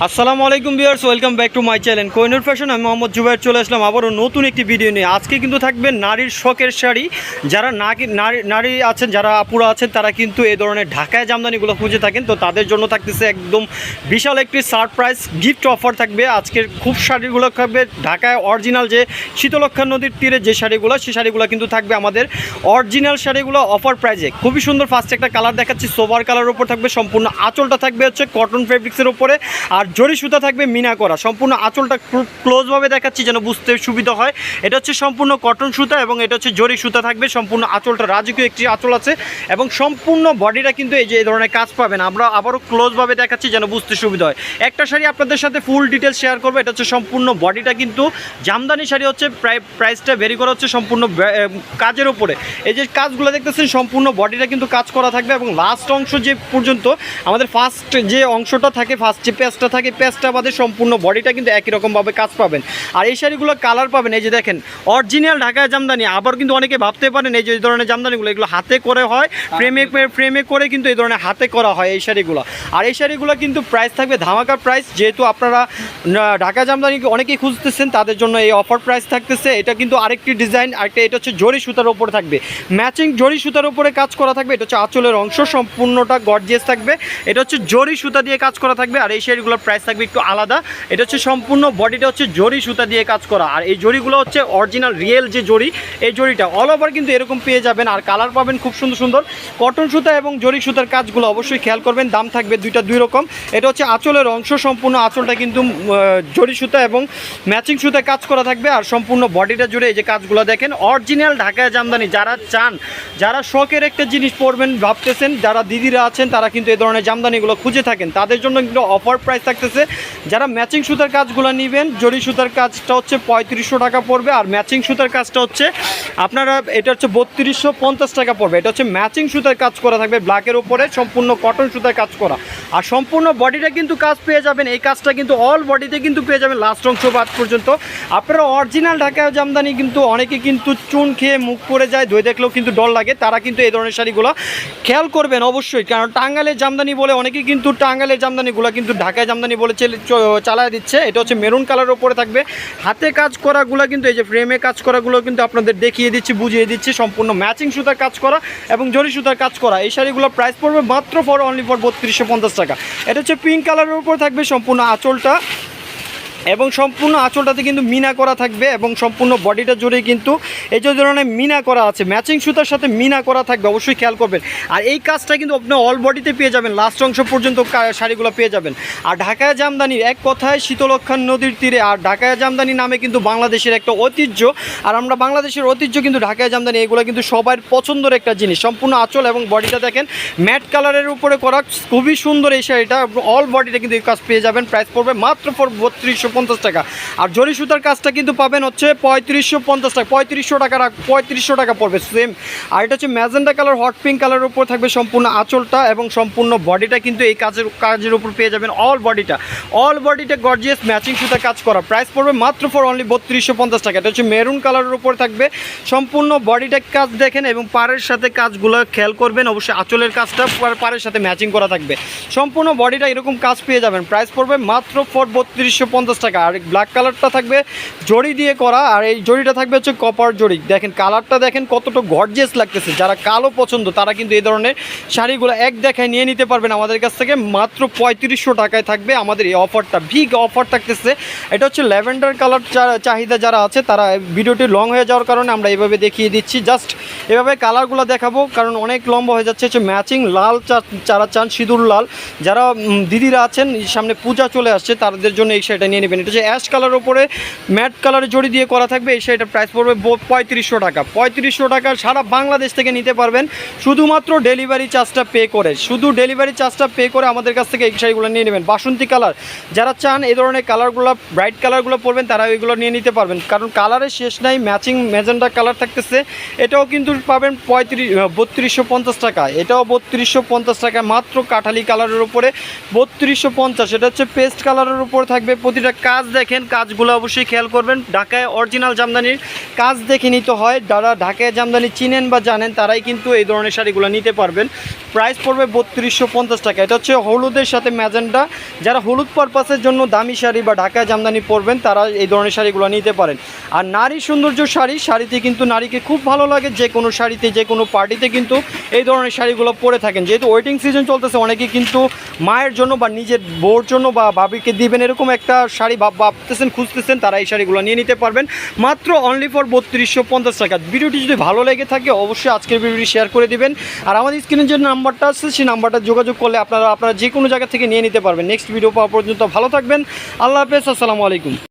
আসসালামু আলাইকুম viewers, welcome back to my channel Kohinoor fashion. আমি মোহাম্মদ জুবাইর চলে আসলাম আবারও নতুন একটি ভিডিও নিয়ে। আজকে কিন্তু থাকবে নারীর শখের শাড়ি। যারা নারী আছেন, যারা আপুরা আছেন, তারা কিন্তু এই ধরনের ঢাকায় জামদানিগুলো খুঁজে থাকেন, তো তাদের জন্য থাকতেছে একদম বিশাল একটি সারপ্রাইজ গিফট অফার থাকবে। আজকের খুব শাড়িগুলো থাকবে ঢাকায় অরিজিনাল যে শীতলক্ষা নদীর তীরে যে শাড়িগুলো, সেই শাড়িগুলো কিন্তু থাকবে আমাদের অরিজিনাল শাড়িগুলো অফার প্রাইজে। খুবই সুন্দর। ফার্স্টে একটা কালার দেখাচ্ছি, সোভার কালারের উপর থাকবে, সম্পূর্ণ আঁচলটা থাকবে হচ্ছে কটন ফেব্রিক্সের উপরে, আর জরি সুতা থাকবে মিনা করা। সম্পূর্ণ আঁচলটা ক্লোজভাবে দেখাচ্ছি যেন বুঝতে সুবিধা হয়। এটা হচ্ছে সম্পূর্ণ কটন সুতা এবং এটা হচ্ছে জরি সুতা থাকবে। সম্পূর্ণ আঁচলটা রাজকীয় একটি আঁচল আছে এবং সম্পূর্ণ বডিটা কিন্তু এই যে এই ধরনের কাজ পাবেন। আমরা আবারও ক্লোজভাবে দেখাচ্ছি যেন বুঝতে সুবিধা হয়। একটা শাড়ি আপনাদের সাথে ফুল ডিটেলস শেয়ার করবো। এটা হচ্ছে সম্পূর্ণ বডিটা কিন্তু জামদানি শাড়ি হচ্ছে, প্রাইসটা ভেরি করা হচ্ছে সম্পূর্ণ কাজের উপরে। এই যে কাজগুলো দেখতেছেন সম্পূর্ণ বডিটা কিন্তু কাজ করা থাকবে এবং লাস্ট অংশ যে পর্যন্ত আমাদের ফার্স্ট যে অংশটা থাকে, ফার্স্ট যে পেজটা থাকে, পেজটা আমাদের সম্পূর্ণ বডিটা কিন্তু একই রকমভাবে কাজ পাবেন। আর এই শাড়িগুলো কালার পাবেন, এই যে দেখেন অরিজিনাল ঢাকায় জামদানি। আবার কিন্তু অনেকে ভাবতে পারেন এই যে এই ধরনের জামদানিগুলো এগুলো হাতে করে হয়, ফ্রেমে করে কিন্তু এই ধরনের হাতে করা হয় এই শাড়িগুলো। আর এই শাড়িগুলো কিন্তু প্রাইস থাকবে ধামাকা প্রাইস। যেহেতু আপনারা ঢাকা জামদানি অনেকেই খুঁজতেছেন, তাদের জন্য এই অফার প্রাইস থাকতেছে। এটা কিন্তু আরেকটি ডিজাইন, আরেকটা এটা হচ্ছে জরি সুতার উপরে থাকবে, ম্যাচিং জরি সুতার উপরে কাজ করা থাকবে। এটা হচ্ছে আঁচলের অংশ, সম্পূর্ণটা গর্জিয়াস থাকবে। এটা হচ্ছে জরি সুতা দিয়ে কাজ করা থাকবে। আর এই শাড়িগুলোর প্রাইস থাকবে একটু আলাদা। এটা হচ্ছে সম্পূর্ণ বডিটা হচ্ছে জরি সুতা দিয়ে কাজ করা, আর এই জরিগুলো হচ্ছে অরিজিনাল রিয়েল যে জরি, এই জরিটা অল ওভার কিন্তু এরকম পেয়ে যাবেন। আর কালার পাবেন খুব সুন্দর সুন্দর কটন সুতা এবং জরি সুতার কাজগুলো অবশ্যই খেয়াল করবেন। দাম থাকবে দুই রকম। এটা হচ্ছে আঁচলের অংশ, সম্পূর্ণ আঁচলটা কিন্তু জরি সুতা এবং ম্যাচিং সুতায় কাজ করা থাকবে। আর সম্পূর্ণ বডিটা জুড়ে এই যে কাজগুলো দেখেন অরিজিনাল ঢাকায় জামদানি। যারা চান, যারা শখের একটা জিনিস পরবেন ভাবতেছেন, যারা দিদিরা আছেন তারা কিন্তু এই ধরনের জামদানিগুলো খুঁজে থাকেন, তাদের জন্য কিন্তু অফার প্রাইস থাকতেছে। যারা ম্যাচিং সুতার কাজগুলো নেবেন, জরি সুতার কাজটা হচ্ছে 3500 টাকা পড়বে, আর ম্যাচিং সুতার কাজটা হচ্ছে আপনারা এটা হচ্ছে 3250 টাকা পড়বে। এটা হচ্ছে ম্যাচিং সুতার কাজ করা থাকবে ব্ল্যাকের উপরে, সম্পূর্ণ কটন সুতার কাজ করা। আর সম্পূর্ণ বডিটা কিন্তু কাজ পেয়ে যাবেন। এই কাজটা কিন্তু অল বডিতে কিন্তু পেয়ে যাবেন লাস্ট অংশ বাদ পর্যন্ত। আপনারা অরিজিনাল ঢাকায় জামদানি কিন্তু অনেকে কিন্তু চুন খেয়ে মুখ পড়ে যায়, দই দেখলেও কিন্তু ডর লাগে, তারা কিন্তু এই ধরনের শাড়িগুলো খেয়াল করবেন অবশ্যই। কারণ টাঙ্গাইলের জামদানি বলে অনেকে কিন্তু টাঙ্গাইলের জামদানিগুলো কিন্তু ঢাকায় জামদানি বলে চালায় দিচ্ছে। এটা হচ্ছে মেরুন কালারের উপরে থাকবে, হাতে কাজ করাগুলো কিন্তু এই যে ফ্রেমে কাজ করাগুলো কিন্তু আপনাদের দেখিয়ে দিচ্ছি, বুঝিয়ে দিচ্ছি। সম্পূর্ণ ম্যাচিং সুতার কাজ করা এবং জরি সুতার কাজ করা। এই শাড়িগুলোর প্রাইস পড়বে মাত্র অনলি ফর 3250 টাকা। এটা হচ্ছে পিঙ্ক কালারের উপর থাকবে সম্পূর্ণ আঁচলটা এবং সম্পূর্ণ আঁচলটাতে কিন্তু মিনা করা থাকবে এবং সম্পূর্ণ বডিটা জুড়ে কিন্তু এই যে ধরনের মিনা করা আছে, ম্যাচিং সুতার সাথে মিনা করা থাকবে, অবশ্যই খেয়াল করবেন। আর এই কাজটা কিন্তু আপনি অল বডিতে পেয়ে যাবেন, লাস্ট অংশ পর্যন্ত শাড়িগুলো পেয়ে যাবেন। আর ঢাকায় জামদানি এক কথায় শীতলক্ষা নদীর তীরে। আর ঢাকায় জামদানি নামে কিন্তু বাংলাদেশের একটা ঐতিহ্য, আর আমরা বাংলাদেশের ঐতিহ্য কিন্তু ঢাকায় জামদানি, এগুলো কিন্তু সবার পছন্দের একটা জিনিস। সম্পূর্ণ আঁচল এবং বডিটা দেখেন ম্যাট কালারের উপরে করা, খুবই সুন্দর এই শাড়িটা। অল বডিটা কিন্তু এই কাজ পেয়ে যাবেন। প্রাইস পড়বে মাত্র 3250 টাকা। আর জরি সুতার কাজটা কিন্তু পাবেন হচ্ছে 3550 টাকা, 3500 টাকা পড়বে সেম। আর এটা হচ্ছে ম্যাজেন্ডা কালার, হট পিঙ্ক কালারের উপর থাকবে সম্পূর্ণ আঁচলটা এবং সম্পূর্ণ বডিটা কিন্তু এই কাজের উপর পেয়ে যাবেন। অল বডিটা গর্জিয়াস ম্যাচিং সুতার কাজ করা। প্রাইস পড়বে মাত্র অনলি 3250 টাকা। এটা হচ্ছে মেরুন কালারের উপর থাকবে, সম্পূর্ণ বডিটা কাজ দেখেন এবং পাড়ের সাথে কাজগুলো খেয়াল করবেন। অবশ্যই আঁচলের কাজটা পাড়ের সাথে ম্যাচিং করা থাকবে, সম্পূর্ণ বডিটা এরকম কাজ পেয়ে যাবেন। প্রাইস পড়বে মাত্র 3250 টাকা। আর ব্ল্যাক কালারটা থাকবে জড়ি দিয়ে করা, আর এই জড়িটা থাকবে হচ্ছে কপার জড়ি। দেখেন কালারটা দেখেন কতটা গর্জিয়াস লাগতেছে। যারা কালো পছন্দ তারা কিন্তু এই ধরনের শাড়িগুলো এক দেখায় নিয়ে নিতে পারবেন আমাদের কাছ থেকে। মাত্র 3500 টাকায় থাকবে আমাদের এই অফারটা, বিগ অফার থাকতেছে। এটা হচ্ছে ল্যাভেন্ডার কালার চাহিদা যারা আছে, তারা ভিডিওটি লং হয়ে যাওয়ার কারণে আমরা এভাবে দেখিয়ে দিচ্ছি, জাস্ট এভাবে কালারগুলো দেখাবো কারণ অনেক লম্বা হয়ে যাচ্ছে। হচ্ছে ম্যাচিং লাল যারা চান, সিঁদুর লাল, যারা দিদিরা আছেন সামনে পূজা চলে আসছে, তাদের জন্য এই শাড়িটা নিয়ে নেবেন। এটা হচ্ছে অ্যাশ কালার উপরে ম্যাট কালারের জড়ি দিয়ে করা থাকবে। এই শাড়িটার প্রাইস পড়বে 3500 টাকা। 3500 টাকা সারা বাংলাদেশ থেকে নিতে পারবেন শুধুমাত্র ডেলিভারি চার্জটা পে করে। শুধু ডেলিভারি চার্জটা পে করে আমাদের কাছ থেকে এই শাড়িগুলো নিয়ে নেবেন। বাসন্তী কালার যারা চান, এই ধরনের কালারগুলো ব্রাইট কালারগুলো পরবেন, তারা ওইগুলো নিয়ে নিতে পারবেন কারণ কালারের শেষ নাই। ম্যাচিং ম্যাজেন্ডা কালার থাকতেছে, এটাও কিন্তু পাবেন 3250 টাকা। এটাও 3250 টাকা মাত্র। কাঠালি কালারের উপরে 3250। এটা হচ্ছে পেস্ট কালারের উপর থাকবে, প্রতিটা কাজ দেখেন, কাজগুলো অবশ্যই খেয়াল করবেন। ঢাকায় অরিজিনাল জামদানির কাজ দেখে নিতে হয়। যারা ঢাকায় জামদানি চিনেন বা জানেন তারাই কিন্তু এই ধরনের শাড়িগুলো নিতে পারবেন। প্রাইস পড়বে 3250 টাকা। এটা হচ্ছে হলুদের সাথে ম্যাজেন্টা। যারা হলুদ পারপাসের জন্য দামি শাড়ি বা ঢাকায় জামদানি পরবেন তারা এই ধরনের শাড়িগুলো নিতে পারেন। আর নারী সৌন্দর্য শাড়িতে কিন্তু নারীকে খুব ভালো লাগে, যে কোনো শাড়িতে যে কোনো পার্টিতে কিন্তু এই ধরনের শাড়িগুলো পরে থাকেন। যেহেতু ওয়েটিং সিজন চলতেছে, অনেকে কিন্তু মায়ের জন্য বা নিজের বউর জন্য বা ভাবিকে দিবেন এরকম একটা শাড়ি ভাবতেছেন, খুঁজতেছেন, তারা এই শাড়িগুলো নিয়ে নিতে পারবেন মাত্র অনলি ফর 3250 টাকা। ভিডিওটি যদি ভালো লেগে থাকে অবশ্যই আজকের ভিডিওটি শেয়ার করে দিবেন। আর আমাদের স্ক্রিনে যে নাম্বারটা আছে সেই নাম্বারটা যোগাযোগ করলে আপনারা যে কোনো জায়গা থেকে নিয়ে নিতে পারবেন। নেক্সট ভিডিও পাওয়া পর্যন্ত ভালো থাকবেন। আল্লাহ হাফেজ, আসসালামু আলাইকুম।